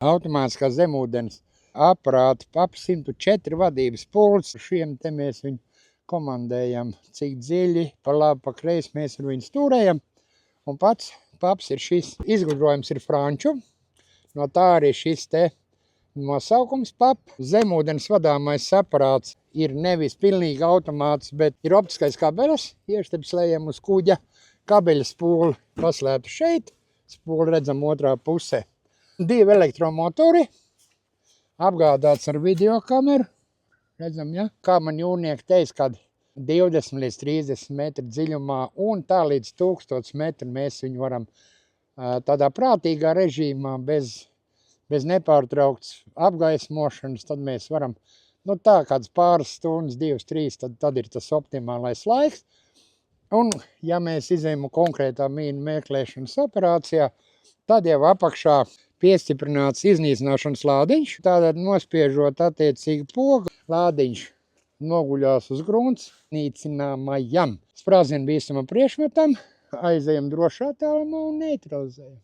automātiskā zemūdens aparāta PAP 104 vadības pults. Šiem te mēs viņu komandējam, cik dziļi, pa labi, pa kreisi mēs ar viņu stūrējam. Un pats PAPs ir šis. Izgudrojums ir franču. No tā arī šis te nosaukums PAP. Zemūdens vadāmais aparāts ir nevis pilnīgi automāts, bet ir optiskais kabelis. Ieštepslējam uz kuģa. Kabeļa spūli paslēpta šeit. Spūli redzam otrā pusē. 2 elektromotori. Apgādāts ar videokameru. Redzam, ja? Kā man jūrnieki teica, kad 20 līdz 30 metru dziļumā un tā līdz 1000 metru mēs viņu varam tādā prātīgā režīmā bez nepārtraukts apgaismošanas, tad mēs varam, tā kāds pāris stundas, 2-3, tad ir tas optimālais laiks. Un, ja mēs izejam konkrētā mīnu meklēšanas operācijā, tad jau apakšā piestiprināts iznīcināšanas lādiņš, tātad nospiežot attiecīgi pogu, lādiņš noguļās uz grunts nīcināmajam sprādzienu bīstamam priekšmetam, aizejam drošā tālumā un neutralizējam.